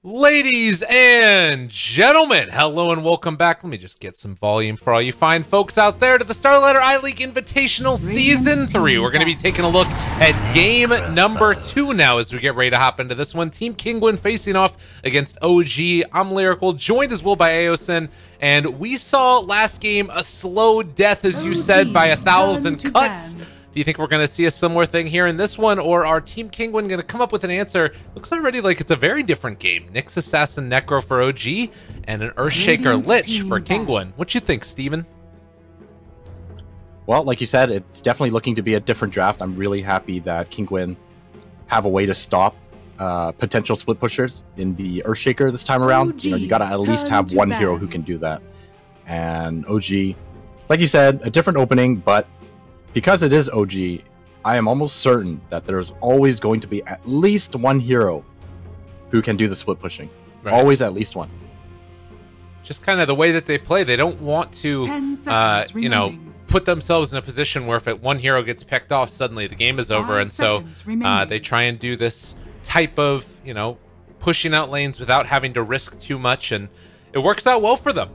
Ladies and gentlemen, hello and welcome back. Let me just get some volume for all you fine folks out there to the Starlighter I-League Invitational Season 3. We're going to be taking a look at game number 2 now as we get ready to hop into this one. Team Kinguin facing off against OG. I'm Lyrical, joined as well by Aosin, and we saw last game a slow death, as you said, by 1,000 cuts. Do you think we're going to see a similar thing here in this one, or are Team Kinguin going to come up with an answer? Looks already like it's a very different game. Nyx Assassin Necro for OG, and an Earthshaker Lich for Kinguin. What you think, Steven? Well, like you said, it's definitely looking to be a different draft. I'm really happy that Kinguin have a way to stop potential split pushers in the Earthshaker this time around. You know, you got to at least have one hero who can do that. And OG, like you said, a different opening, but because it is OG, I am almost certain that there's always going to be at least one hero who can do the split pushing. Right. Always at least one. Just kind of the way that they play. They don't want to, you know, put themselves in a position where if one hero gets picked off, suddenly the game is over. And so they try and do this type of, you know, pushing out lanes without having to risk too much. And it works out well for them.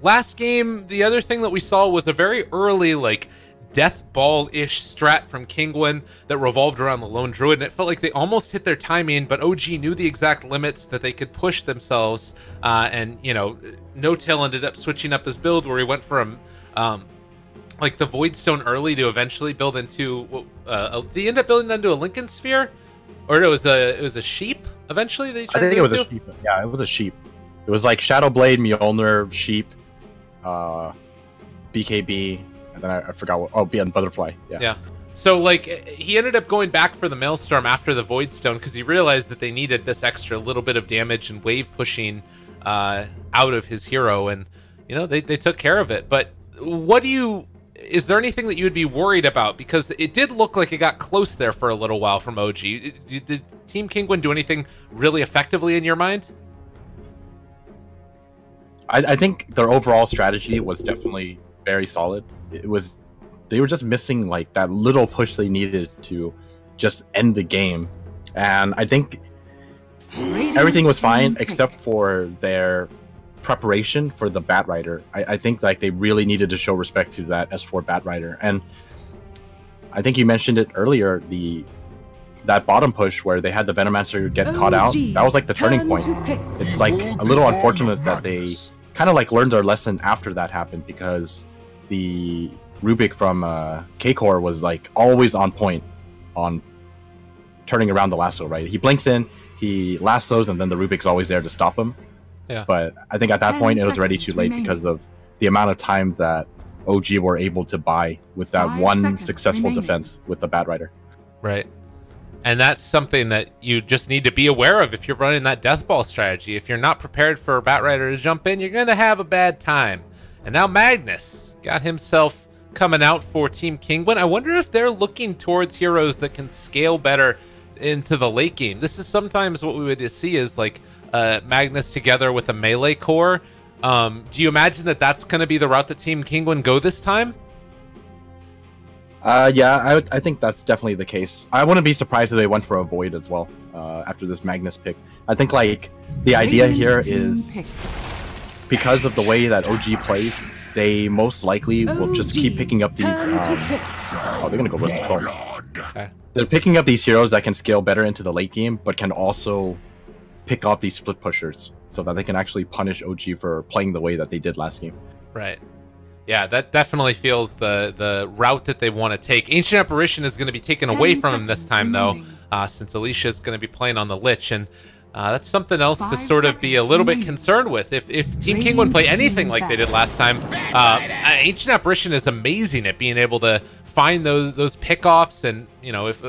Last game, the other thing that we saw was a very early, like, death ball-ish strat from Kinguin that revolved around the lone druid, and it felt like they almost hit their timing, but OG knew the exact limits that they could push themselves, and, you know, No Tail ended up switching up his build where he went from like the Voidstone early to eventually build into did he end up building into a Lincoln Sphere, or it was a sheep eventually that he tried I think to it was a sheep. Yeah, it was a sheep. It was like Shadowblade, Mjolnir, sheep, BKB, and then I forgot what. Oh, Beyond Butterfly. Yeah. So, like, he ended up going back for the Maelstrom after the Voidstone because he realized that they needed this extra little bit of damage and wave pushing out of his hero, and, you know, they took care of it. But is there anything that you would be worried about? Because it did look like it got close there for a little while from OG. Did Team Kinguin do anything really effectively in your mind? I think their overall strategy was definitely very solid. They were just missing like that little push they needed to just end the game, and I think everything was fine except for their preparation for the Batrider. I think like they really needed to show respect to that S4 Batrider, and I think you mentioned it earlier, that bottom push where they had the Venomancer get caught out. That was like the turning point. It's like a little unfortunate that they kind of like learned their lesson after that happened, because the Rubik from K-Core was like always on point on turning around the lasso, right? He blinks in, he lassos, and then the Rubik's always there to stop him. Yeah. But I think at that point it was already too late because of the amount of time that OG were able to buy with that one successful defense with the Batrider. Right. And that's something that you just need to be aware of if you're running that death ball strategy. If you're not prepared for a Batrider to jump in, you're going to have a bad time. And now Magnus got himself coming out for Team Kinguin. I wonder if they're looking towards heroes that can scale better into the late game. This is sometimes what we would see is like Magnus together with a melee core. Do you imagine that that's going to be the route that Team Kinguin go this time? Yeah, I think that's definitely the case. I wouldn't be surprised if they went for a Void as well after this Magnus pick. I think like the idea here is because of the way that OG plays, they most likely will just keep picking up these. Oh, they're gonna go with Control. Okay. They're picking up these heroes that can scale better into the late game, but can also pick off these split pushers so that they can actually punish OG for playing the way that they did last game. Right. Yeah, that definitely feels the route that they want to take. Ancient Apparition is going to be taken away from him this time, though, since Alicia is going to be playing on the Lich, and that's something else to sort of be a little bit concerned with. If Team Kinguin play anything like they did last time, Ancient Apparition is amazing at being able to find those pickoffs, and, you know, if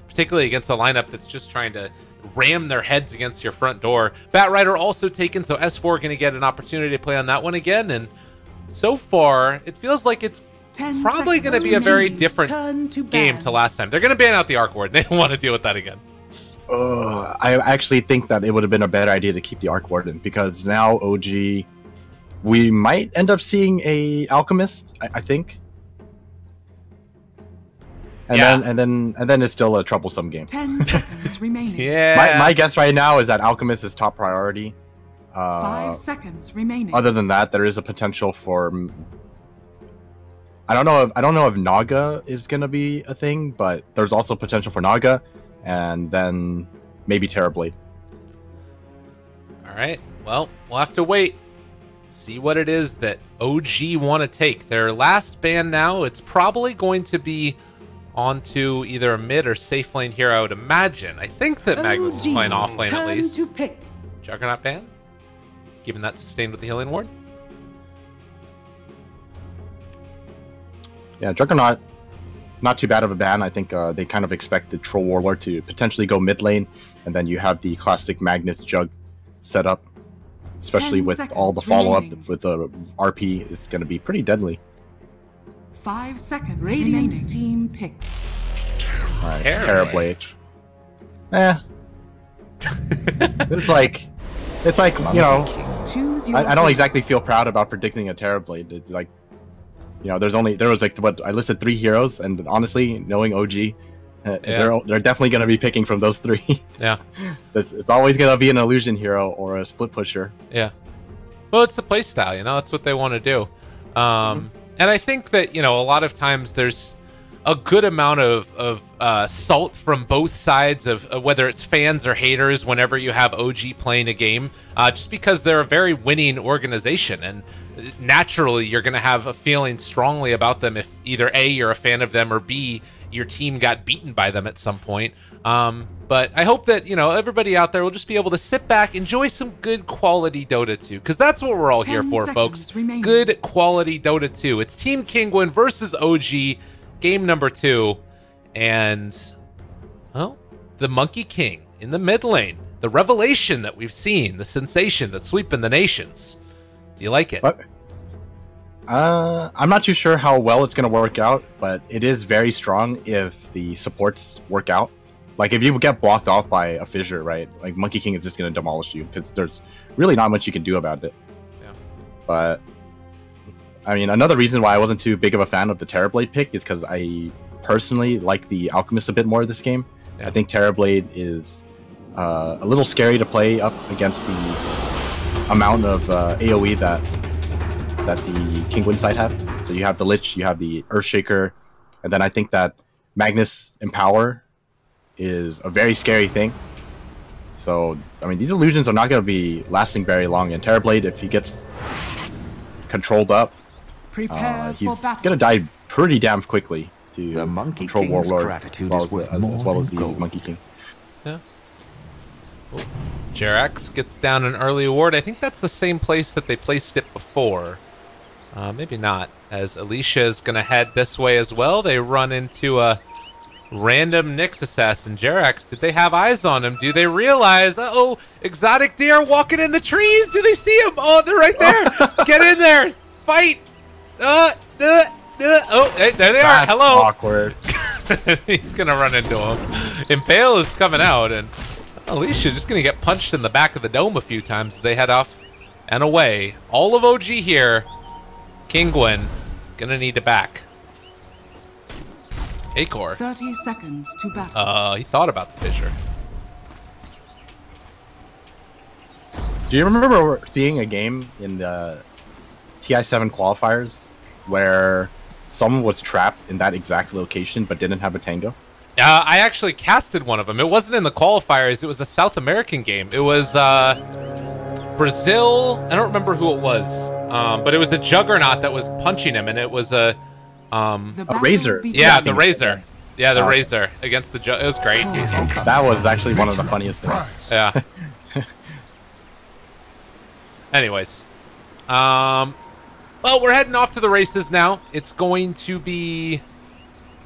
particularly against a lineup that's just trying to ram their heads against your front door. Batrider also taken, so S4 going to get an opportunity to play on that one again, and so far, it feels like it's probably going to be a very different game to last time. They're going to ban out the Arc Ward. They don't want to deal with that again. I actually think that it would have been a better idea to keep the Arc Warden, because now OG, we might end up seeing a Alchemist, I think. and then it's still a troublesome game. 10 seconds remaining. Yeah. My guess right now is that Alchemist is top priority. 5 seconds remaining. Other than that, there is a potential for. I don't know if Naga is gonna be a thing, but there's also potential for Naga, and then maybe Terrorblade. All right. Well, we'll have to wait. See what it is that OG want to take. Their last ban now, it's probably going to be onto either a mid or safe lane here, I would imagine. I think that Magnus is playing off lane at least. To pick. Juggernaut ban? Given that sustained with the healing ward? Yeah, Juggernaut, not too bad of a ban. I think they kind of expect the Troll Warlord to potentially go mid lane, and then you have the classic Magnus Jug set up. Especially with all the follow-up with the RP, it's going to be pretty deadly. 5 seconds Radiant remaining. Team pick. Terrorblade. It's like you know, I don't exactly feel proud about predicting a Terrorblade. It's like, you know, there was like what I listed 3 heroes, and honestly, knowing OG, they're definitely going to be picking from those 3. Yeah. It's always going to be an illusion hero or a split pusher. Yeah. Well, it's the playstyle, you know, that's what they want to do. And I think that, you know, a lot of times there's a good amount of salt from both sides of whether it's fans or haters whenever you have OG playing a game, just because they're a very winning organization. And naturally, you're going to have a feeling strongly about them if either A, you're a fan of them, or B, your team got beaten by them at some point. But I hope that, you know, everybody out there will just be able to sit back, enjoy some good quality Dota 2, because that's what we're all here for, folks. Remaining. Good quality Dota 2. It's Team Kinguin versus OG, game number 2. And, well, the Monkey King in the mid lane. The revelation that we've seen, the sensation that's sweeping the nations. Do you like it? What? I'm not too sure how well it's going to work out, but it is very strong if the supports work out. Like, if you get blocked off by a fissure, right? Like, Monkey King is just going to demolish you, because there's really not much you can do about it. Yeah. But, I mean, another reason why I wasn't too big of a fan of the Terrorblade pick is because I personally like the Alchemist a bit more this game. Yeah. I think Terrorblade is a little scary to play up against the amount of AoE that the Kinguin side have. So you have the Lich, you have the Earthshaker, and then I think that Magnus Empower is a very scary thing. So, I mean, these illusions are not going to be lasting very long, and Terrorblade, if he gets controlled up, he's going to die pretty damn quickly to the Monkey control King's Warlord, gratitude as well as the Monkey King. Yeah. Oh. Jerax gets down an early award. I think that's the same place that they placed it before. Maybe not, as Alicia is going to head this way as well. They run into a random Nyx assassin. Jerax, did they have eyes on him? Do they realize, uh-oh, exotic deer walking in the trees? Do they see him? Oh, they're right there. Get in there. Fight. Oh, hey, there they are. Hello. Awkward. He's going to run into him. Impale is coming out, and Alicia just going to get punched in the back of the dome a few times. They head off and away. All of OG here. Kinguin gonna need to back. Acor. 30 seconds to battle. He thought about the fissure. Do you remember seeing a game in the TI7 qualifiers where someone was trapped in that exact location but didn't have a tango? I actually casted one of them. It wasn't in the qualifiers. It was a South American game. It was Brazil. I don't remember who it was. But it was a Juggernaut that was punching him, and it was a Razor. Yeah, the Razor. Yeah, the Razor against the It was great. That was actually one of the funniest things. Yeah. Anyways. Well, we're heading off to the races now. It's going to be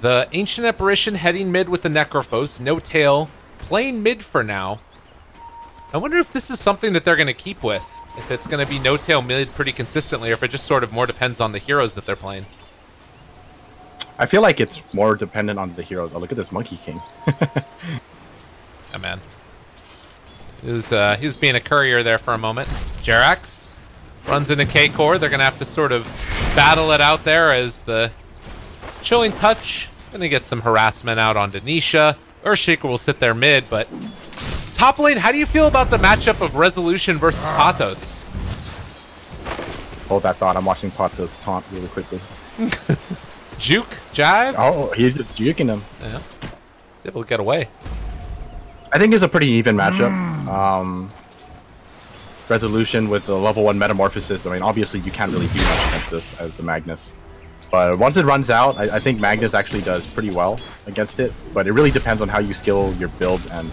the Ancient Apparition heading mid with the Necrophos. No tail. Playing mid for now. I wonder if this is something that they're going to keep with. If it's going to be no tail mid pretty consistently, or if it just sort of more depends on the heroes that they're playing. I feel like it's more dependent on the heroes. Oh, look at this Monkey King. Yeah, man. He was being a courier there for a moment. Jerax runs into K-Core. They're going to have to sort of battle it out there as the Chilling Touch Gonna get some harassment out onto Nisha. Earthshaker will sit there mid, but top lane, how do you feel about the matchup of Resolution versus Patos? Hold that thought. I'm watching Patos taunt really quickly. Juke? Jive? Oh, he's just juking him. Yeah. He's able to get away. I think it's a pretty even matchup. Resolution with the level 1 Metamorphosis. I mean, obviously you can't really do much against this as a Magnus. But once it runs out, I think Magnus actually does pretty well against it. But it really depends on how you skill your build and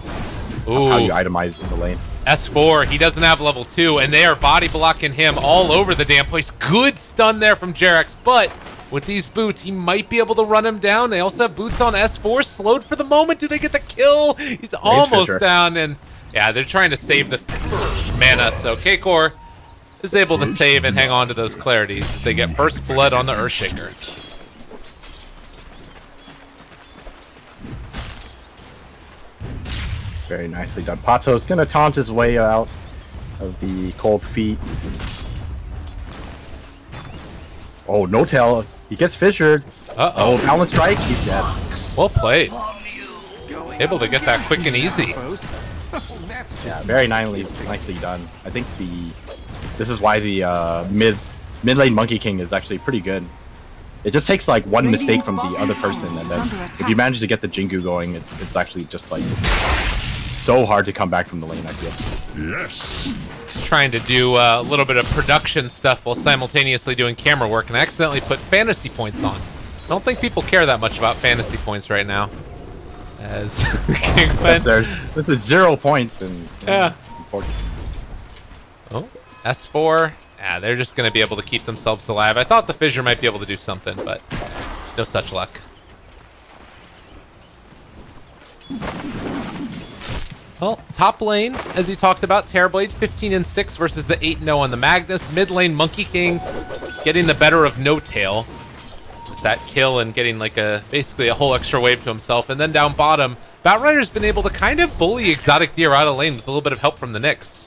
how you itemize in the lane. S4, he doesn't have level 2, and they are body blocking him all over the damn place. Good stun there from Jerax, but with these boots, he might be able to run him down. They also have boots on S4, slowed for the moment. Do they get the kill? He's almost down, and yeah, they're trying to save the mana. So K-Core is able to save and hang on to those clarities as they get first blood on the Earthshaker. Very nicely done. Pato's gonna taunt his way out of the cold feet. Oh, no tail. He gets fissured. Uh-oh. Oh, balance strike. He's dead. Well played. Able to get that quick and easy. Yeah, very nicely done. I think this is why the mid lane Monkey King is actually pretty good. It just takes like one mistake from the other person, and then if you manage to get the Jingu going, it's actually just like so hard to come back from the lane, I feel. Yes. Trying to do a little bit of production stuff while simultaneously doing camera work, and I accidentally put fantasy points on. I don't think people care that much about fantasy points right now. As Kinguin. There's 0 points and yeah. Oh, S4. Yeah, they're just going to be able to keep themselves alive. I thought the Fissure might be able to do something, but no such luck. Well, top lane, as you talked about, Terrorblade 15-6 versus the 8-0 on the Magnus. Mid lane, Monkey King getting the better of No Tail. With that kill and getting like basically a whole extra wave to himself. And then down bottom, Batrider's been able to kind of bully Exotic Deer out of lane with a little bit of help from the Nyx.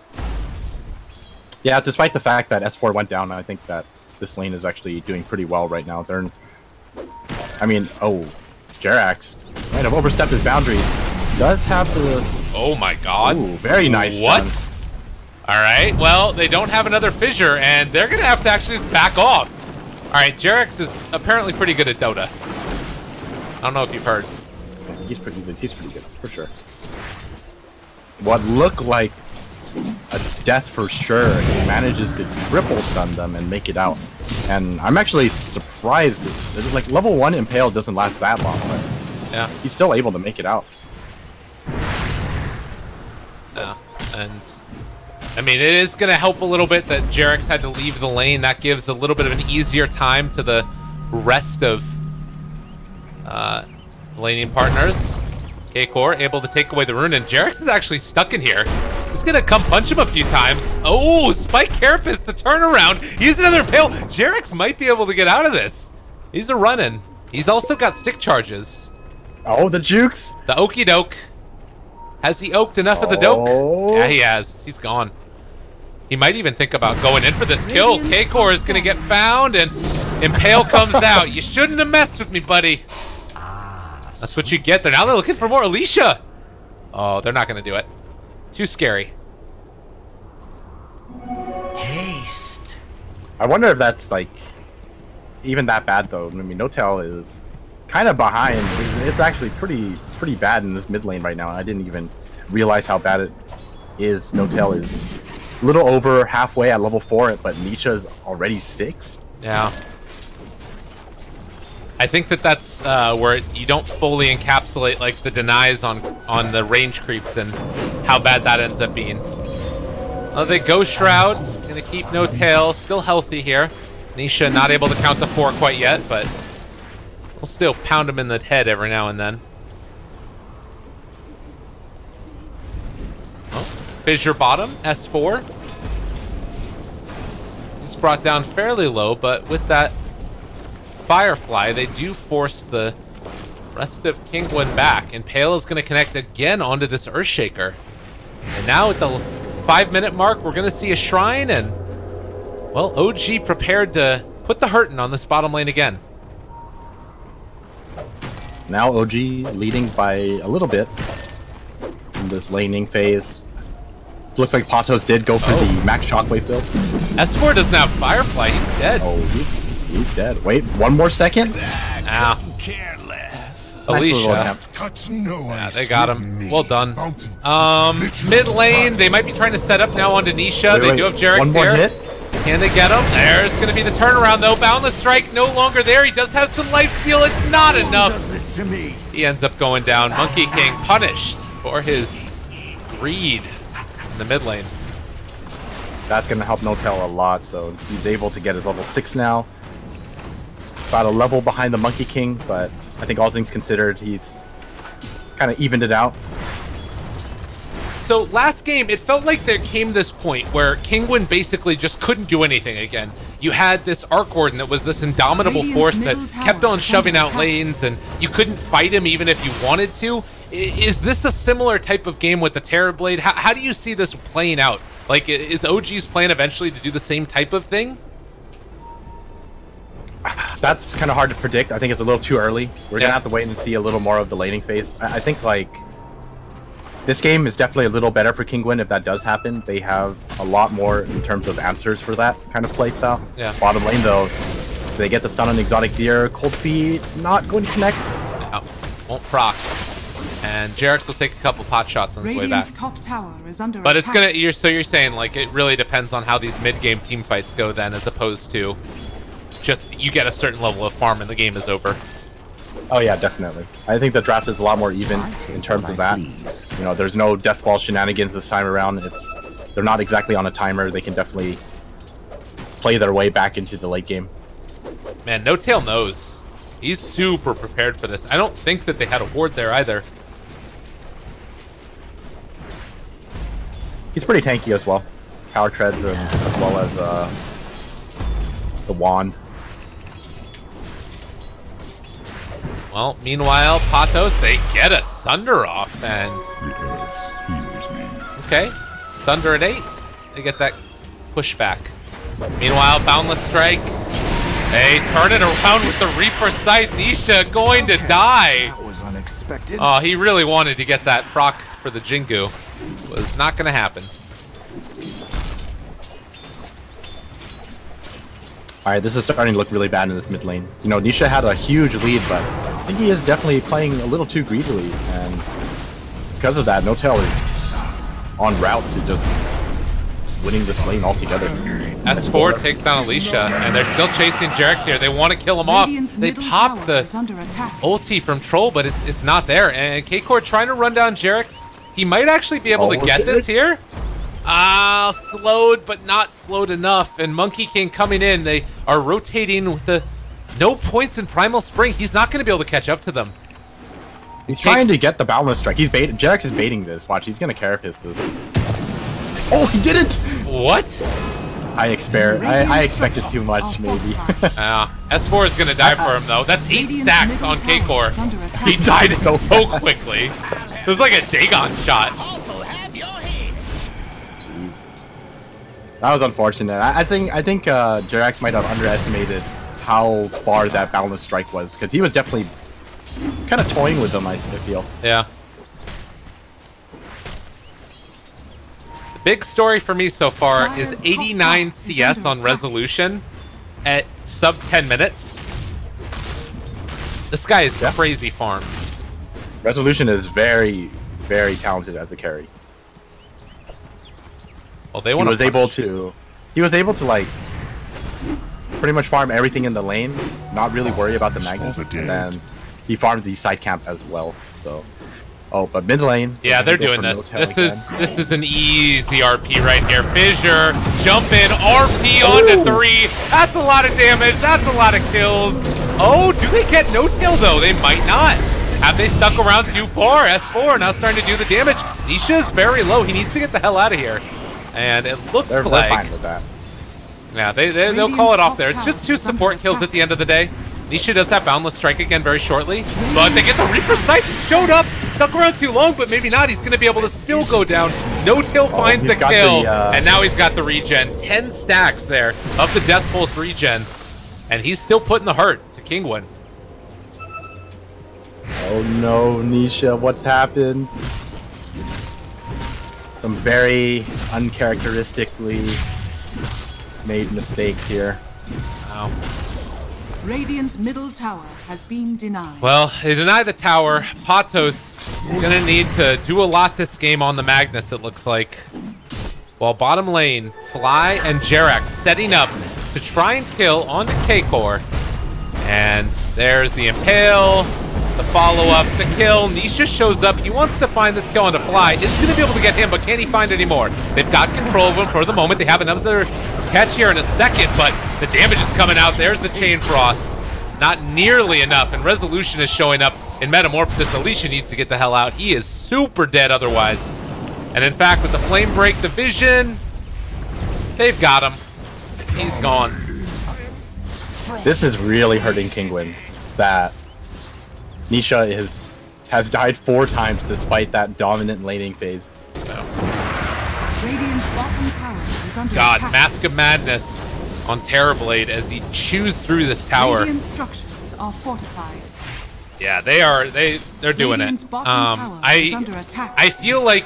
Yeah, despite the fact that S4 went down, I think that this lane is actually doing pretty well right now. Jerax might have overstepped his boundaries. Does have the... Oh my god. Ooh, very nice. What? Stun. Alright, well, they don't have another Fissure, and they're going to have to actually just back off. Alright, Jerax is apparently pretty good at Dota. I don't know if you've heard. Yeah, he's pretty good, for sure. What looked like a death for sure, he manages to triple stun them and make it out. And I'm actually surprised. It's like level 1 Impale doesn't last that long, but yeah, he's still able to make it out. Yeah, and I mean, it is going to help a little bit that Jerax had to leave the lane. That gives a little bit of an easier time to the rest of laning partners. K-Core able to take away the rune, and Jerax is actually stuck in here. He's going to come punch him a few times. Oh, Spike Carapace, the turnaround. He's another Impale. Jerax might be able to get out of this. He's a running. He's also got stick charges. Oh, the jukes. The okey doke. Has he oaked enough of the doke? Yeah, he has. He's gone. He might even think about going in for this kill. K-Core is going to get found, and Impale comes out. You shouldn't have messed with me, buddy. That's what you get there. Now they're looking for more Alicia. Oh, they're not going to do it. Too scary. Haste. I wonder if that's like even that bad though. I mean, No Tail is kind of behind. It's actually pretty bad in this mid lane right now. I didn't even realize how bad it is. No Tail is a little over halfway at level 4, but Nisha's already 6. Yeah. I think that's where you don't fully encapsulate like the denies on the range creeps and how bad that ends up being. The Ghost Shroud gonna keep No Tail still healthy here. Nisha not able to count to 4 quite yet, but we'll still pound him in the head every now and then. Oh, Fissure bottom, S4. He's brought down fairly low, but with that Firefly, they do force the rest of Kinguin back, and Pale is going to connect again onto this Earthshaker. And now at the 5-minute mark, we're going to see a Shrine, and, well, OG prepared to put the hurtin' on this bottom lane again. Now OG leading by a little bit in this laning phase. Looks like Patos did go for the max shockwave build. S4 doesn't have Firefly. He's dead. Oh, he's dead. Wait, one more second. Ow. Alicia. Yeah, they got him. Well done. Mid lane, they might be trying to set up now onto Nisha. They do have Jarex one more here. hit. Can they get him? There's going to be the turnaround, though. Boundless Strike no longer there. He does have some life steal. It's not enough. He ends up going down. Monkey King punished for his greed in the mid lane. That's going to help Notel a lot, so he's able to get his level 6 now. About a level behind the Monkey King, but I think all things considered, he's kind of evened it out. So last game, it felt like there came this point where Kinguin basically just couldn't do anything again. You had this Arc Warden that was this indomitable force that kept on shoving out lanes, and you couldn't fight him even if you wanted to. Is this a similar type of game with the Terrorblade? How do you see this playing out? Like, is OG's plan eventually to do the same type of thing? That's kind of hard to predict. I think it's a little too early. We're going to have to wait and see a little more of the laning phase. I think, like, this game is definitely a little better for Kinguin if that does happen. They have a lot more in terms of answers for that kind of playstyle. Yeah. Bottom lane, though, they get the stun on Exotic Deer. Cold Feet not going to connect. No, won't proc. And Jarex will take a couple pot shots on his way back. Top tower is under but attack. It's gonna. So you're saying like it really depends on how these mid-game team fights go then, as opposed to just you get a certain level of farm and the game is over. Oh yeah, definitely. I think the draft is a lot more even in terms of that. You know, there's no death ball shenanigans this time around. They're not exactly on a timer. They can definitely play their way back into the late game. Man, No Tail knows. He's super prepared for this. I don't think that they had a ward there either. He's pretty tanky as well. Power treads as well as the wand. Well, meanwhile, Patos, they get a Sunder off, and okay, Sunder at 8. They get that pushback. Meanwhile, Boundless Strike. They turn it around with the Reaper Sight. Nisha going to die. That was unexpected. Oh, he really wanted to get that proc for the Jingu. Was not going to happen. Alright, this is starting to look really bad in this mid lane. You know, Nisha had a huge lead, but I think he is definitely playing a little too greedily, and because of that, Notel is on route to just winning this lane altogether. S4 takes down Alicia, and they're still chasing Jarex here. They want to kill him off. They pop the ulti from Troll, but it's not there. And K-Core trying to run down Jarex. He might actually be able to get this here. Ah, slowed, but not slowed enough. And Monkey King coming in. They are rotating with the no points in Primal Spring. He's not going to be able to catch up to them. He's trying to get the Boundless Strike. He's baiting. Jarex is baiting this. Watch, he's going to Carapace this. Oh, he did it! What? I expected too much, maybe. S4 is going to die for him, though. That's 8 stacks on K-Core. He died so quickly. It was like a Dagon shot. That was unfortunate. I think Jarex might have underestimated how far that Boundless Strike was, because he was definitely kind of toying with them, I feel. Yeah. The big story for me so far is 89 CS on Resolution at sub 10 minutes. This guy is crazy farmed. Resolution is very, very talented as a carry. Well, they want he was able to like pretty much farm everything in the lane, not really worry about the Magnus, and then he farmed the side camp as well. So, but mid lane. Yeah, they're doing this. This is an easy RP right here. Fissure, jump in, RP onto 3. That's a lot of damage. That's a lot of kills. Oh, do they get No Tail though? They might not. Have they stuck around too far? S4 now starting to do the damage. Nisha's very low. He needs to get the hell out of here. And it looks they're like fine with that. Yeah, they'll call it off there. It's just 2 support kills at the end of the day. Nisha does have Boundless Strike again very shortly, but they get the Reaper Sight. He showed up, stuck around too long, but maybe not. He's going to be able to still go down. No Tail finds the kill, and now he's got the regen. 10 stacks there of the Death Pulse regen, and he's still putting the hurt to Kinguin. Oh no, Nisha, what's happened? Some very uncharacteristically made mistakes here. Wow. Radiant's middle tower has been denied. Well, they deny the tower. Patos gonna need to do a lot this game on the Magnus, it looks like. While bottom lane, Fly and Jerax setting up to try and kill onto K-Core. And there's the Impale, the follow-up, the kill. Nisha shows up. He wants to find this kill onto Fly. Is going to be able to get him, but can he find any more? They've got control of him for the moment. They have another catch here in a second, but the damage is coming out. There's the Chain Frost. Not nearly enough, and Resolution is showing up in Metamorphosis. Alicia needs to get the hell out. He is super dead otherwise. And in fact, with the Flame Break, the Vision, they've got him. He's gone. This is really hurting Kinguin, that Nisha has died 4 times despite that dominant laning phase. Radiant's bottom tower is under God, attack. Mask of Madness on Terrorblade as he chews through this tower. Radiant structures are fortified. Yeah, they're doing it. Radiant's bottom tower is under attack. I feel like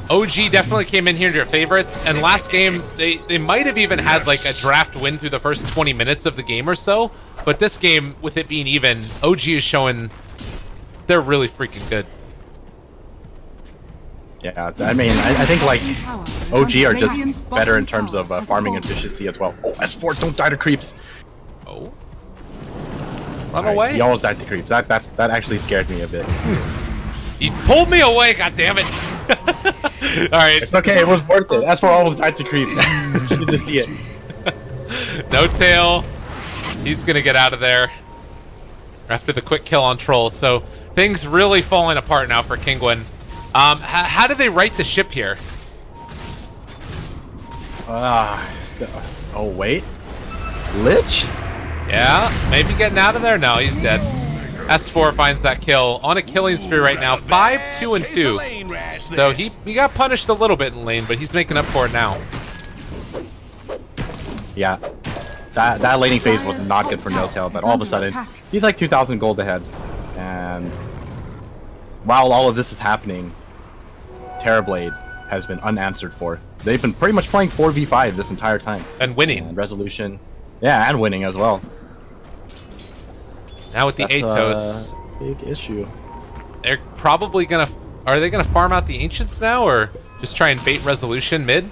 OG definitely came in here to your favorites, and last game they might have even had like a draft win through the first 20 minutes of the game or so, but this game, with it being even, OG is showing they're really freaking good. Yeah, I mean, I think like OG are just better in terms of farming efficiency as well. Oh, S4, don't die to creeps. Oh, run away. He almost died to creeps. That actually scares me a bit. He pulled me away. God damn it! All right, it's okay. It was worth it. S4 almost died to creeps. You need to see it. No tail. He's gonna get out of there after the quick kill on Troll. So things really falling apart now for Kinguin. How do they right the ship here? Oh wait, Lich? Yeah, maybe getting out of there. No, he's dead. S4 finds that kill on a killing spree right now. 5, 2, and 2. So he got punished a little bit in lane, but he's making up for it now. Yeah, that laning phase was not good for No Tail, but all of a sudden he's like 2,000 gold ahead. And while all of this is happening, Terrorblade has been unanswered for. They've been pretty much playing 4v5 this entire time. And winning. And Resolution. Yeah, and winning as well. Now with the Atos. Big issue. They're probably gonna... Are they gonna farm out the Ancients now, or just try and bait Resolution mid?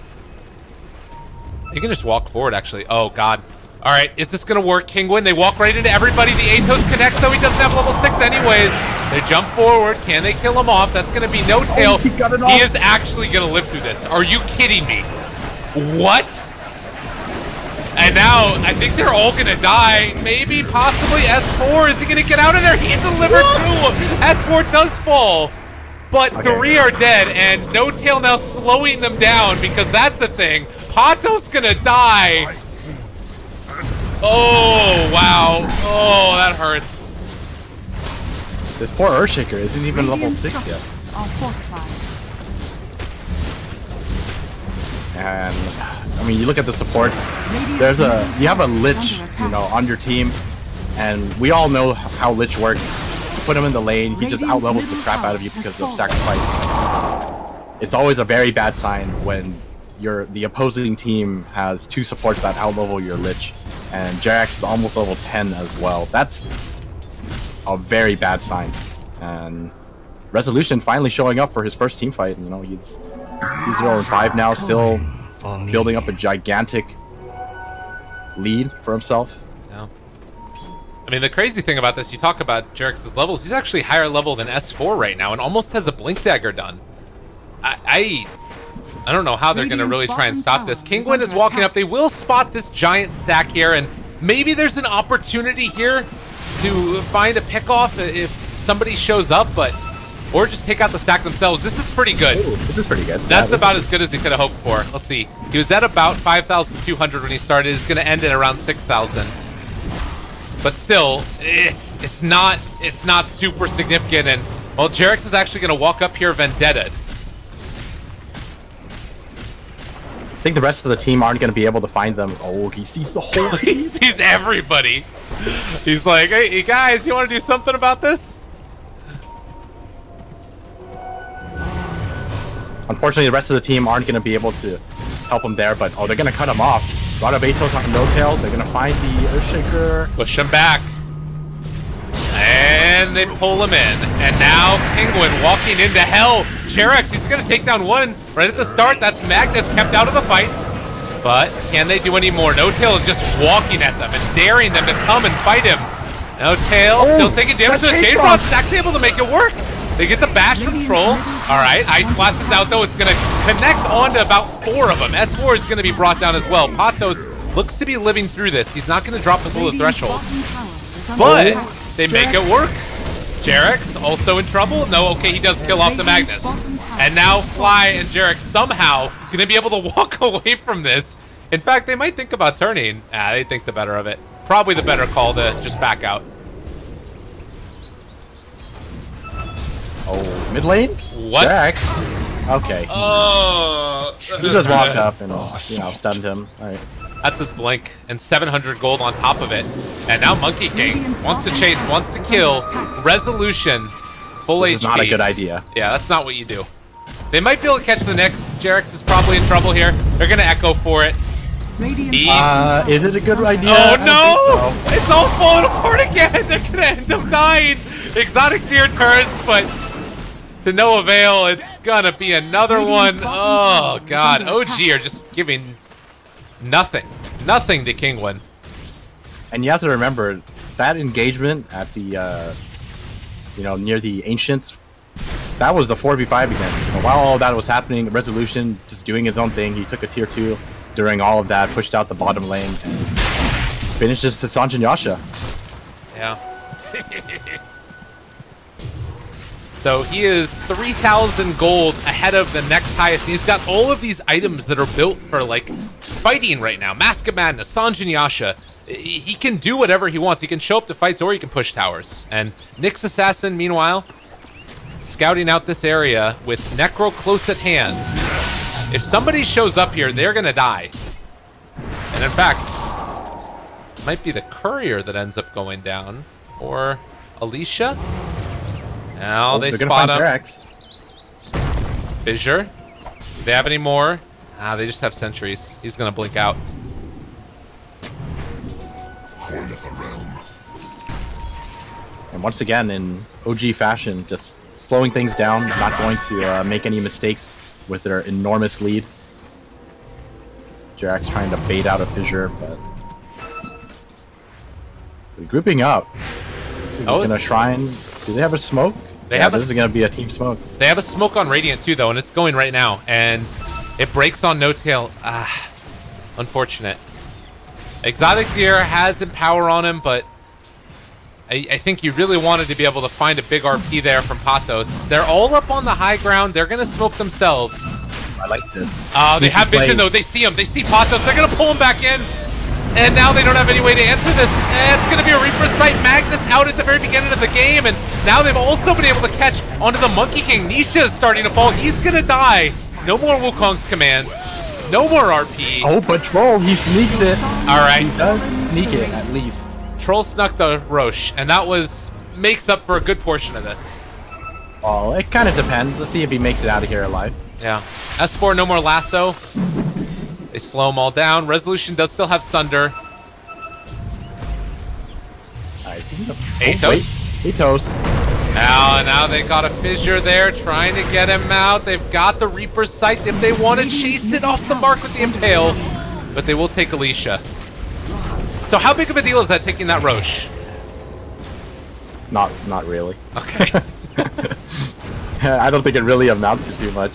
You can just walk forward, actually. Oh, God. All right, is this gonna work, Kinguin? They walk right into everybody. The Atos connects, though he doesn't have level 6 anyways. They jump forward. Can they kill him off? That's gonna be No Tail. He got it off. He is actually gonna live through this. Are you kidding me? What? And now, I think they're all gonna die. Maybe, possibly, S4. Is he gonna get out of there? He's delivered too. S4 does fall. But 3 are dead, and No Tail now slowing them down because that's the thing. Pato's gonna die. Oh, wow. Oh, that hurts. This poor Earthshaker isn't even level 6 yet. And I mean, you look at the supports. You have a Lich, you know, on your team, and we all know how Lich works. You put him in the lane, he just outlevels the crap out of you because of sacrifice. It's always a very bad sign when the opposing team has 2 supports that outlevel your Lich, and Jerax is almost level 10 as well. That's a very bad sign. And Resolution finally showing up for his first team fight. You know, he's 0-5 now, still building up a gigantic lead for himself. Yeah. I mean, the crazy thing about this, you talk about Jerax's levels, he's actually higher level than S4 right now, and almost has a Blink Dagger done. I don't know how they're going to really try and stop this. Kinguin is walking up. They will spot this giant stack here, and maybe there's an opportunity here to find a pick-off if somebody shows up, or just take out the stack themselves. This is pretty good. Ooh, this is pretty good. That's about as good as he could have hoped for. Let's see. He was at about 5,200 when he started. He's going to end at around 6,000. But still, it's not super significant. And well, Jerax is actually going to walk up here Vendetta. I think the rest of the team aren't going to be able to find them. Oh, he sees the whole team. He sees everybody. He's like, hey guys, you want to do something about this? Unfortunately, the rest of the team aren't going to be able to help him there, but oh, they're going to cut him off. Rod of Atos on No Tail. They're going to find the Earthshaker. Push him back. And they pull him in. And now Kinguin walking into hell. Cherex, he's going to take down one right at the start. That's Magnus kept out of the fight. But can they do any more? No Tail is just walking at them and daring them to come and fight him. No Tail still taking damage to the Chain Frost. Is actually able to make it work. They get the bash from Troll. All right, Ice Blast is out though. It's going to connect onto about 4 of them. S4 is going to be brought down as well. Patos looks to be living through this. He's not going to drop below the threshold. But they make it work. Jarex also in trouble. No, okay, he does kill off the Magnus. And now Fly and Jarex somehow going to be able to walk away from this. In fact, they might think about turning. They think the better of it. Probably the better call to just back out. Oh, mid lane? What? Jarex. Okay. Oh. He just walked up and, you know, stunned him. All right. That's his blink, and 700 gold on top of it. And now Monkey King wants to chase, wants to kill. Resolution, full HP. This is not a good idea. Yeah, that's not what you do. They might be able to catch the Nyx. Jarex is probably in trouble here. They're going to echo for it. Is it a good idea? Oh no! So. It's all falling apart again! They're going to end up dying! Exotic Deer turns, but to no avail. It's going to be another one. Oh god, OG are just giving nothing to Kinguin. And you have to remember that engagement at the you know, near the Ancients, that was the 4v5 again. So while all that was happening, Resolution just doing his own thing. He took a tier 2 during all of that, pushed out the bottom lane, and finishes to Sanjin Yasha. Yeah. So he is 3,000 gold ahead of the next highest. He's got all of these items that are built for, like, fighting right now. Mask of Madness, Sanjin Yasha. He can do whatever he wants. He can show up to fights or he can push towers. And Nyx Assassin, meanwhile, scouting out this area with Necro close at hand. If somebody shows up here, they're going to die. And in fact, it might be the Courier that ends up going down. Or Alicia? Now they spot him. Fissure. Do they have any more? They just have sentries. He's going to blink out. And once again, in OG fashion, just slowing things down, not going to make any mistakes with their enormous lead. Jarex trying to bait out a Fissure, but they're grouping up. Going to Shrine. Do they have a smoke? This is going to be a team smoke. They have a smoke on Radiant too, though, and it's going right now. And it breaks on No Tail. Unfortunate. Exotic Deer has Empower on him, but I think you really wanted to be able to find a big RP there from Patos. They're all up on the high ground. They're going to smoke themselves. I like this. They have vision, though. They see him. They see Patos. They're going to pull him back in. And now they don't have any way to answer this. It's going to be a Reaper Sight. Magnus out at the very beginning of the game. And now they've also been able to catch onto the Monkey King. Nisha is starting to fall. He's going to die. No more Wukong's command. No more RP. Oh, but Troll, he sneaks it. All right. He does sneak it, at least. Troll snuck the Roche. And that makes up for a good portion of this. Oh, it kind of depends. Let's see if he makes it out of here alive. Yeah. S4, no more lasso. They slow them all down. Resolution does still have Sunder. Atos. Atos. Now they got a Fissure there, trying to get him out. They've got the Reaper Sight if they want to chase it off the mark with the Impale. But they will take Alicia. So how big of a deal is that, taking that Roche? Not really. Okay. I don't think it really amounts to too much.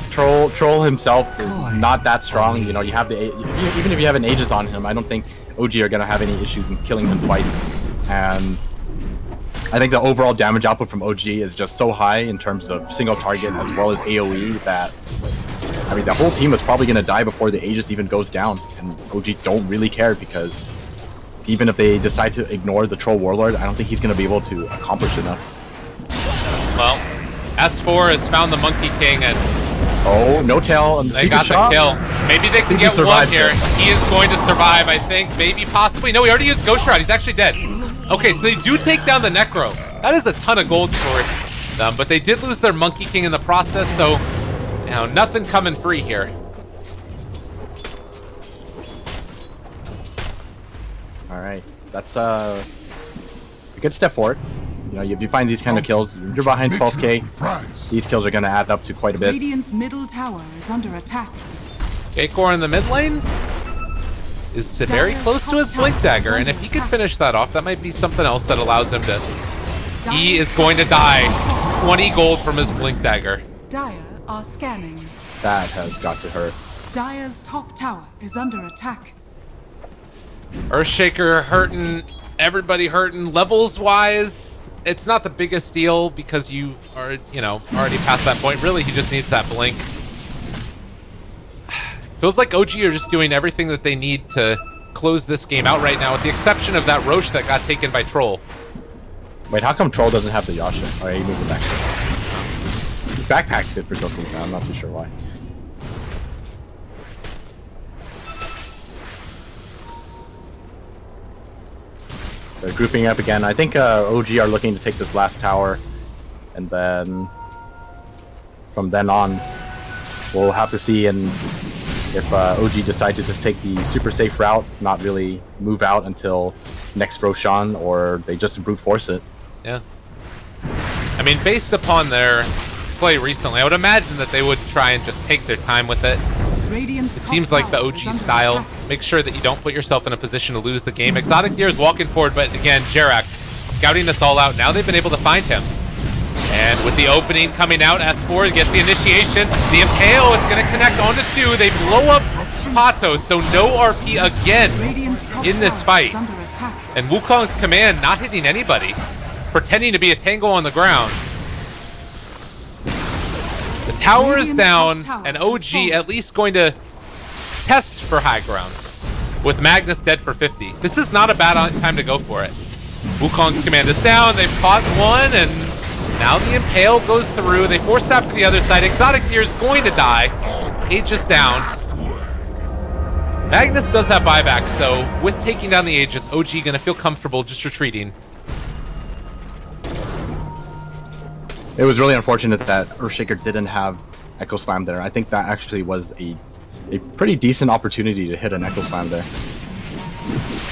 Troll himself is not that strong. You know, you have even if you have an Aegis on him, I don't think OG are gonna have any issues in killing him twice. And I think the overall damage output from OG is just so high in terms of single target as well as AoE that, I mean, the whole team is probably gonna die before the Aegis even goes down. And OG don't really care, because even if they decide to ignore the Troll Warlord, I don't think he's gonna be able to accomplish enough. Well, S4 has found the Monkey King, and oh, No Tail. They got the kill. Maybe they can get one here. He is going to survive, I think. Maybe, possibly. No, he already used Ghost Shroud. He's actually dead. Okay, so they do take down the Necro. That is a ton of gold for them, but they did lose their Monkey King in the process, so Now, nothing coming free here. All right, that's a good step forward. You know, if you find these kind of kills, you're behind 12k. These kills are going to add up to quite a bit. Radiant's middle tower is under attack. Akor in the mid lane is very close to his Blink Dagger, and if he can finish that off, that might be something else that allows him to... He is going to die 20 gold from his Blink Dagger. Dire are scanning. That has got to hurt. Dire's top tower is under attack. Earthshaker hurting, everybody hurting. Levels wise, it's not the biggest deal because you are, you know, already past that point. Really, he just needs that blink. Feels like OG are just doing everything that they need to close this game out right now, with the exception of that Roche that got taken by Troll. Wait, how come Troll doesn't have the Yasha? Oh, yeah, he moved it back. He backpacked it for some reason. I'm not too sure why. They're grouping up again. I think OG are looking to take this last tower, and then from then on, we'll have to see if OG decide to just take the super safe route, not really move out until next Roshan, or they just brute force it. Yeah. I mean, based upon their play recently, I would imagine that they would try and just take their time with it. It seems like the OG style. Make sure that you don't put yourself in a position to lose the game. Exotic Deer is walking forward, but again, Jarak scouting this all out. Now they've been able to find him. And with the opening coming out, S4 gets the initiation. The Impale is going to connect onto 2. They blow up Pato, so no RP again in this fight. And Wukong's command not hitting anybody, pretending to be a tango on the ground. The tower is down, and OG at least going to test for high ground, with Magnus dead for 50. This is not a bad time to go for it. Wukong's command is down, they've fought one, and now the Impale goes through. They force tap to the other side. Exotic Deer is going to die. Aegis down. Magnus does have buyback, so with taking down the Aegis, OG going to feel comfortable just retreating. It was really unfortunate that Earthshaker didn't have Echo Slam there. I think that actually was a pretty decent opportunity to hit an Echo Slam there.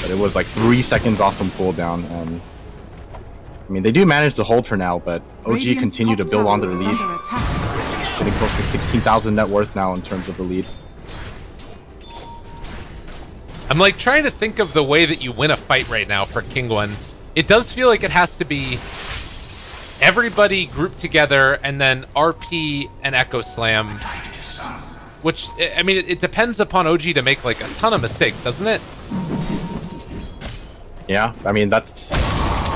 But it was like 3 seconds off from cooldown, and I mean, they do manage to hold for now, but OG continue to build on their lead. Getting close to 16,000 net worth now in terms of the lead. I'm like trying to think of the way that you win a fight right now for Kinguin. It does feel like it has to be everybody grouped together and then RP and Echo Slam. Which, I mean, it depends upon OG to make like a ton of mistakes, doesn't it? Yeah, I mean, that's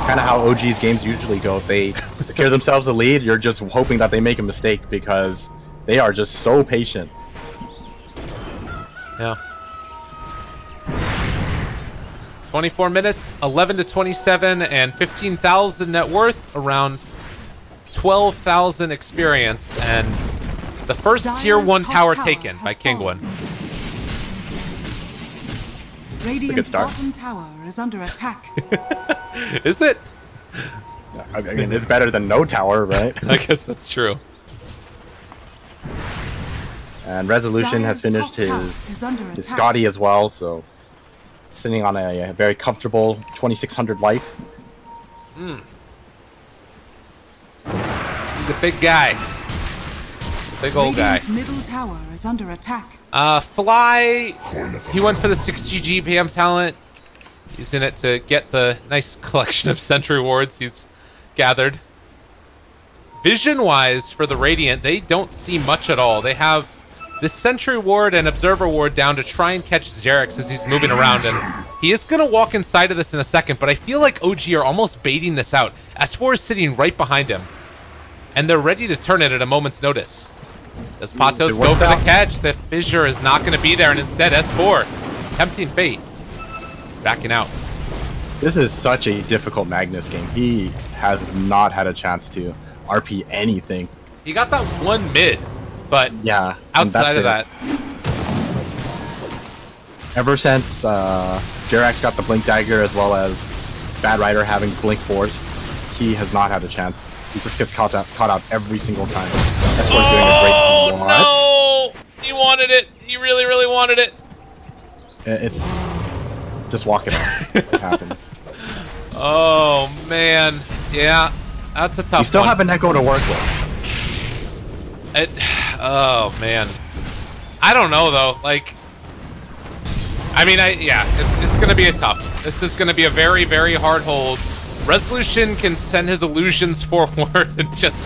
kind of how OG's games usually go. If they secure themselves a lead, you're just hoping that they make a mistake because they are just so patient. Yeah. 24 minutes, 11 to 27, and 15,000 net worth, around 12,000 experience, and the first tier 1 tower taken by Kinguin. Radiant's bottom tower is under attack. Is it? I mean, it's better than no tower, right? I guess that's true. And Resolution has finished his Scotty as well, so sitting on a very comfortable 2,600 life. He's a big guy. Big old guy. Middle tower is under attack. Fly, he went for the 6GG PM talent, using it to get the nice collection of sentry wards he's gathered. Vision-wise, for the Radiant, they don't see much at all. They have this sentry ward and observer ward down to try and catch Xerix as he's moving around, and he is going to walk inside of this in a second, but I feel like OG are almost baiting this out. S4 is sitting right behind him, and they're ready to turn it at a moment's notice. Does Patos go for the catch? The fissure is not going to be there, and instead S4, tempting fate, backing out. This is such a difficult Magnus game. He has not had a chance to RP anything. He got that one mid, but yeah, outside of that. Ever since Jerax got the Blink Dagger, as well as Bad Rider having Blink Force, he has not had a chance. He just gets caught out every single time. Escor's doing a great... What? No! He wanted it. He really, really wanted it. It's... Just walk it off. It happens. Oh, man. Yeah, that's a tough one. You still have an Echo to work with. Oh, man. I don't know, though. Like... I mean, yeah, it's going to be a tough. This is going to be a very, very hard hold. Resolution can send his illusions forward and just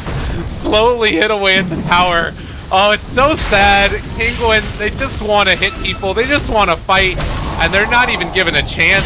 slowly hit away at the tower. Oh, it's so sad. Kinguin, they just want to hit people. They just want to fight, and they're not even given a chance.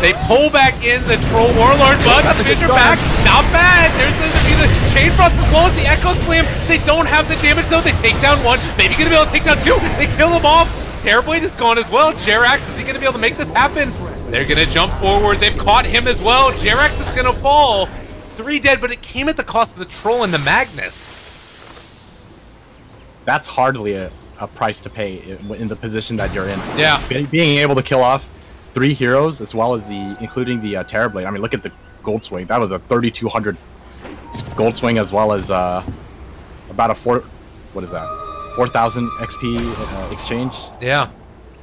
They pull back in the Troll Warlord, but Finger back. Not bad. There's going to be the Chain Frost as well as the Echo Slam. They don't have the damage, though. They take down one. Maybe going to be able to take down two. They kill him off. Terrorblade is gone as well. Jerax, is he going to be able to make this happen? They're going to jump forward. They've caught him as well. Jerax is going to fall. 3 dead, but it came at the cost of the Troll and the Magnus. That's hardly a price to pay in the position that you're in. Yeah. Being able to kill off 3 heroes as well as including the Terrorblade. I mean, look at the gold swing. That was a 3,200 gold swing as well as about a 4,000 XP exchange. Yeah.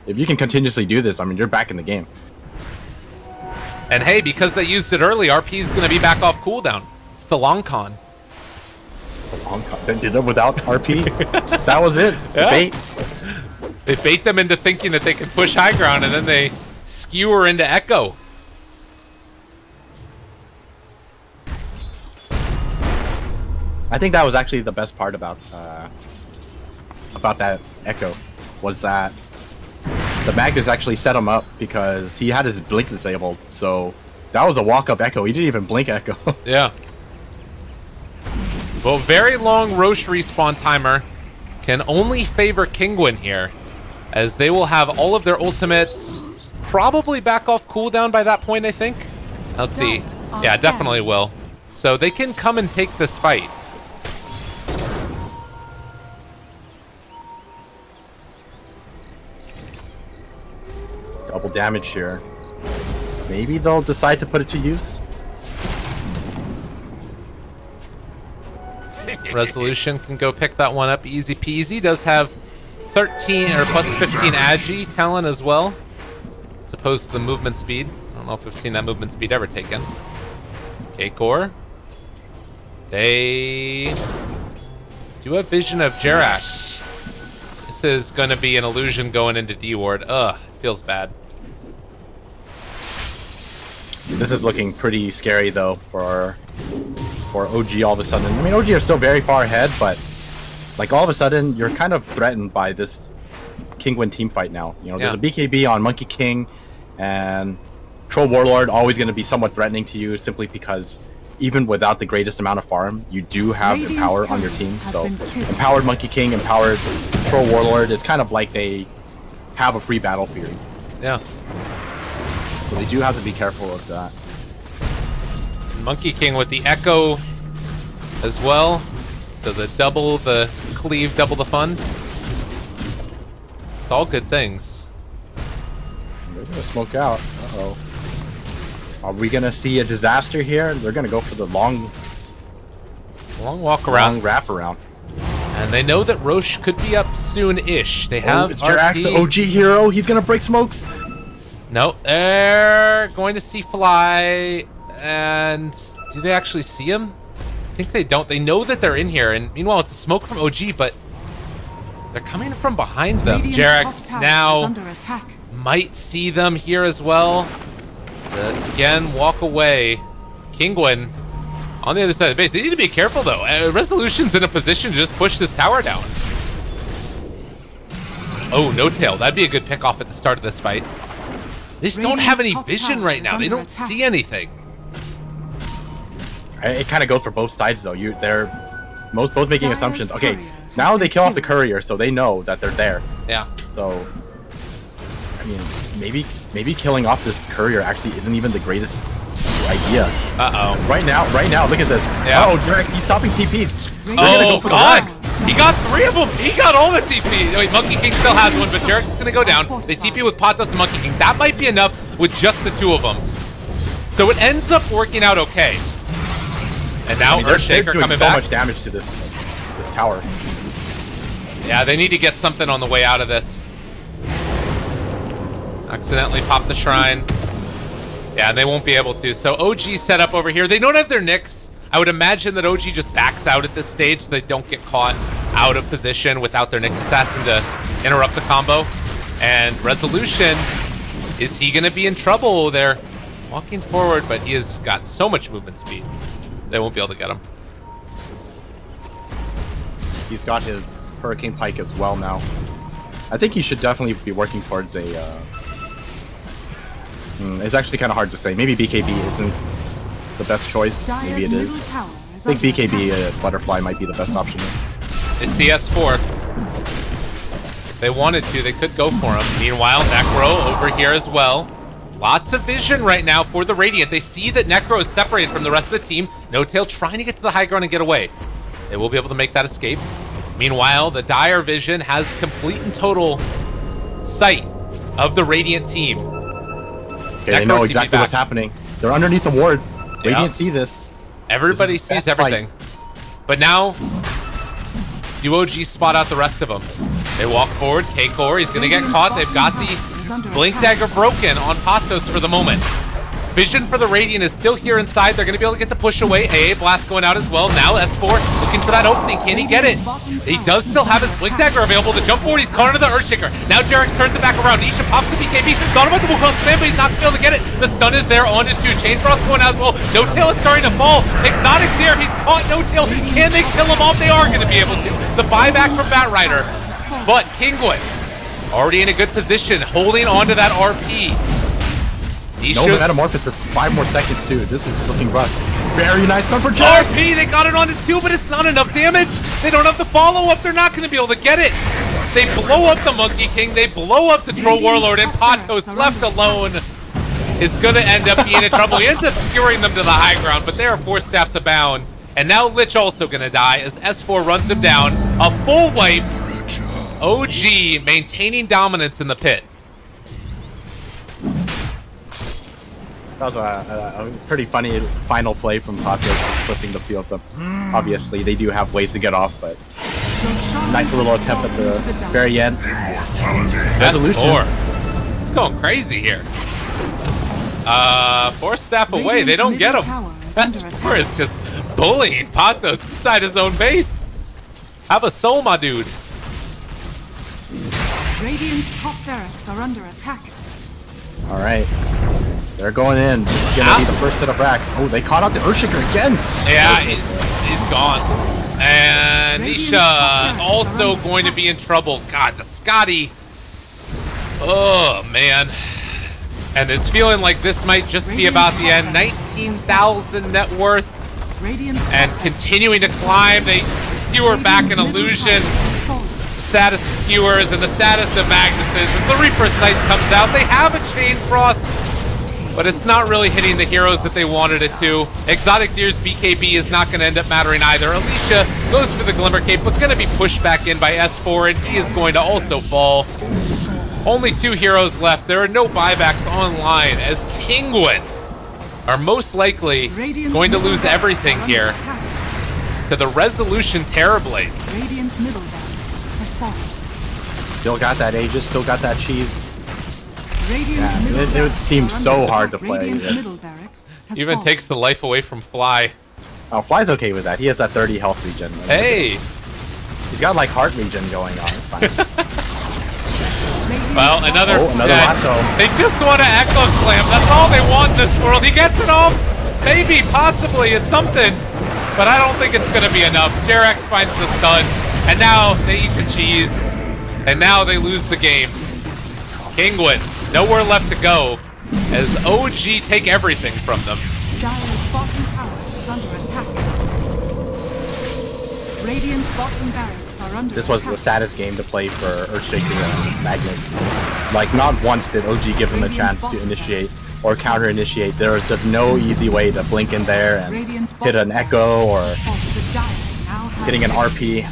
If you can continuously do this, I mean, you're back in the game. And hey, because they used it early, RP is going to be back off cooldown. It's the long con. They did it without RP? That was it. Yeah. Bait. They bait them into thinking that they can push high ground, and then they skewer into Echo. I think that was actually the best part about that Echo, was that the Magnus actually set him up because he had his blink disabled, so that was a walk-up Echo. He didn't even blink Echo. Yeah. Well, very long Roche respawn timer can only favor Kinguin here, as they will have all of their ultimates probably back off cooldown by that point, I think. Let's see. Yeah, definitely will. So they can come and take this fight. Double damage here. Maybe they'll decide to put it to use. Resolution can go pick that one up easy peasy. Does have 13 or plus 15 agi talent as well, as opposed to the movement speed. I don't know if we've seen that movement speed ever taken. K-Core. They do have vision of Jerax. This is going to be an illusion going into D-Ward. Ugh, feels bad. This is looking pretty scary though for OG all of a sudden. I mean, OG are still very far ahead, but like all of a sudden you're kind of threatened by this Kinguin team fight now. You know, there's a BKB on Monkey King, and Troll Warlord always going to be somewhat threatening to you simply because even without the greatest amount of farm, you do have Empower on your team. So empowered Monkey King, empowered Troll Warlord, it's kind of like they have a free battle fury. Yeah. So they do have to be careful of that. Monkey King with the Echo as well. So the double the cleave, double the fun. It's all good things. They're gonna smoke out. Uh-oh. Are we gonna see a disaster here? They're gonna go for the long walk around. Long wrap around. And they know that Roche could be up soon-ish. They have it's Jerax, the OG hero. He's gonna break smokes. No, they're going to see Fly. And do they actually see him? I think they don't. They know that they're in here. And meanwhile, it's a smoke from OG, but they're coming from behind them. Jerax now might see them here as well. Again, walk away. Kinguin on the other side of the base. They need to be careful, though. Resolution's in a position to just push this tower down. Oh, no tail. That'd be a good pick off at the start of this fight. They just don't have any vision right now. They don't see anything. It kind of goes for both sides, though. They're both making assumptions. Okay, now they kill off the courier, so they know that they're there. Yeah. So, I mean, maybe killing off this courier actually isn't even the greatest idea. Uh-oh. Right now, look at this. Yeah. Oh, Jerax, he's stopping TPs. Oh, God! He got 3 of them! He got all the TP! Wait, Monkey King still has one, but Jerax is gonna go down. They TP with Patos and Monkey King. That might be enough with just the 2 of them. So it ends up working out okay. And now Earthshaker coming back. So much damage to this tower. Yeah, they need to get something on the way out of this. Accidentally pop the shrine. Yeah, they won't be able to. So OG set up over here. They don't have their Nyx. I would imagine that OG just backs out at this stage so they don't get caught out of position without their Nyx Assassin to interrupt the combo. And Resolution, is he going to be in trouble? They're walking forward, but he has got so much movement speed. They won't be able to get him. He's got his Hurricane Pike as well now. I think he should definitely be working towards a... it's actually kind of hard to say. Maybe BKB isn't the best choice. Maybe it is. I think BKB Butterfly might be the best option. It's CS4. If they wanted to, they could go for him. Meanwhile, Necro over here as well. Lots of vision right now for the Radiant. They see that Necro is separated from the rest of the team. No-Tail trying to get to the high ground and get away. They will be able to make that escape. Meanwhile, the Dire Vision has complete and total sight of the Radiant team. Okay, they know exactly what's happening. They're underneath the ward. Radiant see this. Everybody sees everything. But now, do OG spot out the rest of them? They walk forward. K-Core, he's going to get caught. They've got the Blink Dagger broken on Patos for the moment. Vision for the Radiant is still here inside. They're going to be able to get the push away. AA Blast going out as well. Now S4 looking for that opening. Can he get it? He does still have his Blink Dagger available to jump forward. He's caught into the Earthshaker. Now Jarex turns it back around. Nisha pops the BKB. Thought about the Wukong spam, but he's not going to be able to get it. The stun is there onto 2. Chain Frost going out as well. No-Tail is starting to fall. Exotic's here. He's caught No-Tail. Can they kill him off? They are going to be able to. The buyback from Batrider. But Kinguin already in a good position, holding onto that RP. No Metamorphosis, 5 more seconds too. This is looking rough. Very nice stun for Jarex. RP, they got it onto 2, but it's not enough damage. They don't have the follow-up. They're not going to be able to get it. They blow up the Monkey King. They blow up the Troll Warlord, and Patos, left alone, is going to end up being in trouble. He ends up skewering them to the high ground, but they are 4 staffs abound. And now Lich also going to die as S4 runs him down. A full wipe. OG maintaining dominance in the pit. That was a pretty funny final play from Patos, flipping the field. But obviously, they do have ways to get off, but nice little attempt at the very end. Resolution. It's going crazy here. 4 staff away. They don't get him. S4 is just bullying Patos inside his own base. Have a soul, my dude. Radiant's top barracks are under attack. All right. They're going in. It's gonna be the first set of racks. Oh, they caught out the Earthshaker again. Yeah, he's gone. And Nisha also going to be in trouble. God, the Scotty. Oh, man. And it's feeling like this might just be about the end. 19,000 net worth. And continuing to climb. They skewer back an illusion. The saddest of skewers and the saddest of Magnuses. As the Reaper Sight comes out, they have a Chain Frost. But it's not really hitting the heroes that they wanted it to. Exotic Deer's BKB is not going to end up mattering either. Alicia goes for the Glimmer Cape, but going to be pushed back in by S4, and he is going to also fall. Only 2 heroes left. There are no buybacks online, as Kinguin are most likely going to lose everything here to the Resolution Terrorblade. Radiant's middle barracks has fallen. Still got that Aegis, still got that cheese. Yeah, it would seem so hard to play. Even takes the life away from Fly. Oh, Fly's okay with that. He has that 30 health regen. Hey! He's got like heart regen going on. It's fine. Well, another lasso. They just want to Echo Slam. That's all they want in this world. He gets it off. Maybe, possibly, is something. But I don't think it's going to be enough. Jarex finds the stun. And now they eat the cheese. And now they lose the game. Kinguin, nowhere left to go, as OG take everything from them. Dire's bottom tower is under attack. Radiant's bottom barracks are under This was the saddest game to play for Earthshaker and Magnus. Like, not once did OG give them a chance to initiate or counter-initiate. There was just no easy way to blink in there and hit an Echo or hitting an RP.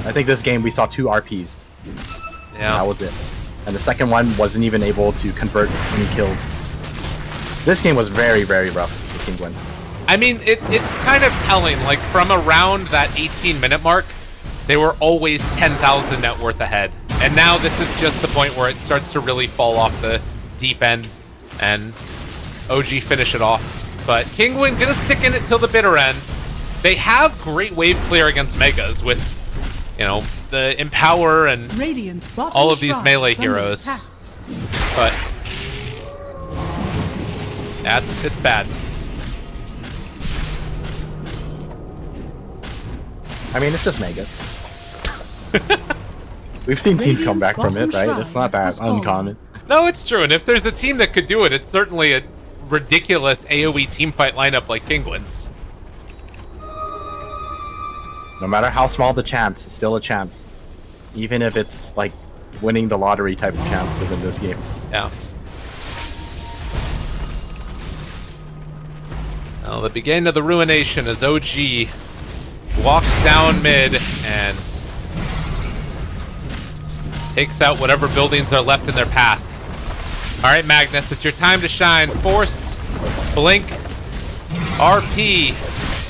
I think this game we saw 2 RPs. Yeah. That was it. And the second one wasn't even able to convert any kills. This game was very, very rough for Kinguin. I mean, it's kind of telling. Like, from around that 18-minute mark, they were always 10,000 net worth ahead. And now this is just the point where it starts to really fall off the deep end, and OG finish it off. But Kinguin gonna stick in it till the bitter end. They have great wave clear against Megas with, you know, the Empower and all of these melee heroes. But it's bad. I mean, it's just Megas. We've seen teams come back from it, right? It's not that uncommon. No, it's true. And if there's a team that could do it, it's certainly a ridiculous AoE teamfight lineup like Kinguin's. No matter how small the chance, it's still a chance. Even if it's like winning the lottery type of chance to win this game. Yeah. Well, the beginning of the ruination as OG walks down mid and takes out whatever buildings are left in their path. All right, Magnus, it's your time to shine. Force, Blink, RP.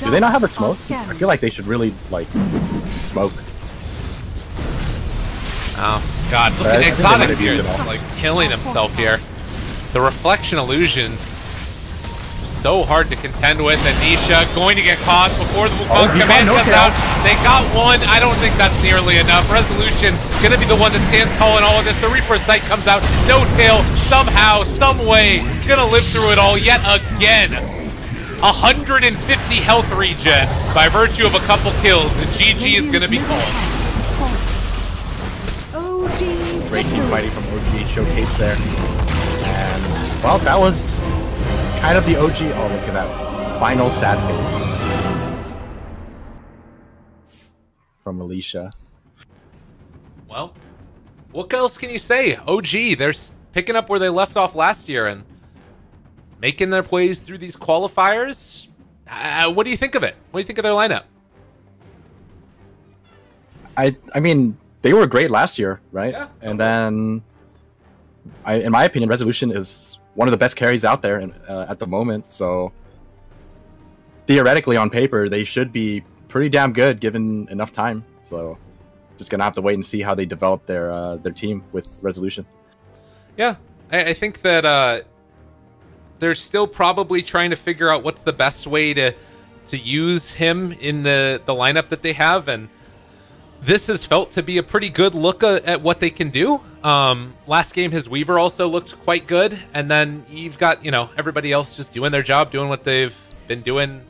Do they not have a smoke? I feel like they should really, like, smoke. Oh, God. Look at Exotic here. Like, killing himself here. The Reflection Illusion. So hard to contend with. And Nisha going to get caught before the Wukong's command comes out. They got one. I don't think that's nearly enough. Resolution going to be the one that stands tall in all of this. The Reaper Sight comes out. No tail. Somehow, some way, going to live through it all yet again. 150 health regen by virtue of a couple kills. And GG is going to be called. Great team fighting from OG showcase there. And, well, that was kind of the OG. Oh, look at that final sad face from Alicia. Well, what else can you say? OG, they're picking up where they left off last year and making their ways through these qualifiers. What do you think of it? What do you think of their lineup? I mean, they were great last year, right? Yeah. And then, in my opinion, Resolution is one of the best carries out there at the moment. So theoretically, on paper, they should be pretty damn good given enough time. So just gonna have to wait and see how they develop their team with Resolution. Yeah, I think that they're still probably trying to figure out what's the best way to use him in the lineup that they have, and this has felt to be a pretty good look at what they can do. Last game, his Weaver also looked quite good, and then you've got, you know, everybody else just doing their job, doing what they've been doing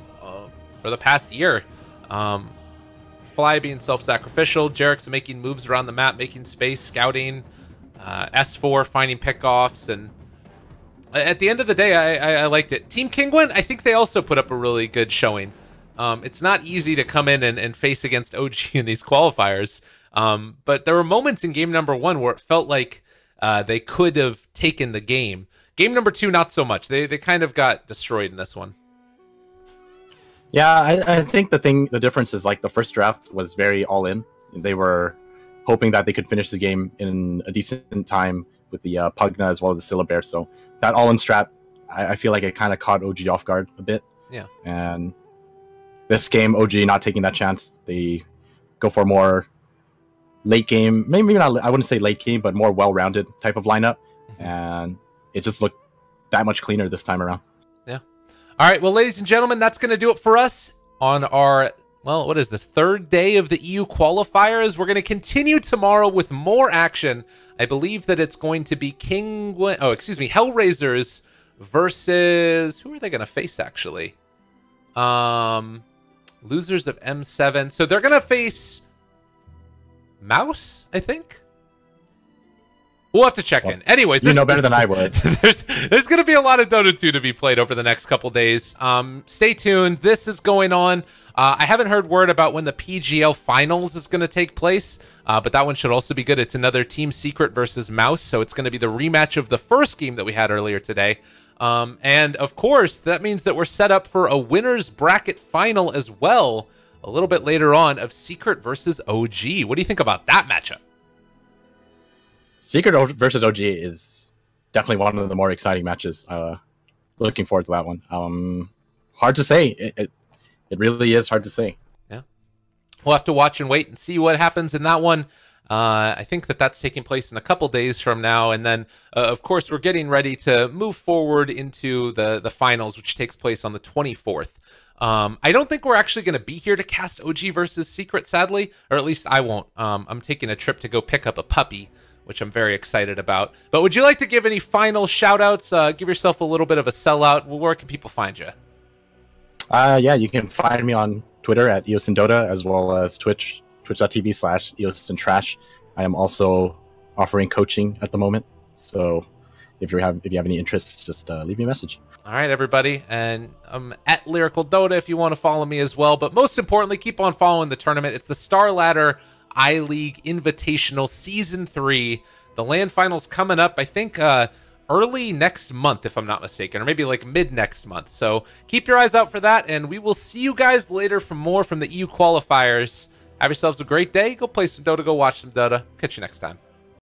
for the past year. Fly being self-sacrificial, Jarek's making moves around the map, making space, scouting, S4 finding pickoffs, and at the end of the day, I liked it. Team Kinguin, I think they also put up a really good showing. It's not easy to come in and face against OG in these qualifiers, but there were moments in game number 1 where it felt like they could have taken the game. Game number 2, not so much. They kind of got destroyed in this one. Yeah, I think the difference is, like, the first draft was very all-in. They were hoping that they could finish the game in a decent time with the Pugna as well as the Syllabear. So that all-in strat, I feel like it kind of caught OG off guard a bit. Yeah. And this game, OG not taking that chance. They go for a more late game, maybe not, I wouldn't say late game, but more well-rounded type of lineup. And it just looked that much cleaner this time around. Yeah. All right, well, ladies and gentlemen, that's going to do it for us on our, well, what is this, 3rd day of the EU qualifiers. We're going to continue tomorrow with more action. I believe that it's going to be Hellraisers versus, who are they going to face, actually? Losers of M7. So they're going to face Mouse, I think. We'll have to check in. Anyways, you know better than I would. there's going to be a lot of Dota 2 to be played over the next couple days. Stay tuned. This is going on. I haven't heard word about when the PGL Finals is going to take place, but that one should also be good. It's another Team Secret versus Mouse, so it's going to be the rematch of the first game that we had earlier today. And, of course, that means that we're set up for a winner's bracket final as well a little bit later on of Secret versus OG. What do you think about that matchup? Secret versus OG is definitely one of the more exciting matches. Looking forward to that one. hard to say. It really is hard to say. Yeah, we'll have to watch and wait and see what happens in that one. I think that's taking place in a couple days from now, and then of course we're getting ready to move forward into the finals, which takes place on the 24th. I don't think we're actually going to be here to cast OG versus Secret, sadly, or at least I won't. I'm taking a trip to go pick up a puppy, which I'm very excited about. But would you like to give any final shout-outs? Give yourself a little bit of a sellout. Where can people find you? Yeah, you can find me on Twitter at EosandDota, as well as twitch.tv/EosandTrash. I am also offering coaching at the moment, so if you have any interest, just leave me a message. All right, everybody, and I'm at Lyrical Dota if you want to follow me as well. But most importantly, keep on following the tournament. It's the Star Ladder I-League Invitational Season 3. The LAN Finals coming up, I think, early next month, if I'm not mistaken, or maybe like mid next month. So keep your eyes out for that, and we will see you guys later for more from the EU qualifiers. Have yourselves a great day. Go play some Dota. Go watch some Dota. Catch you next time.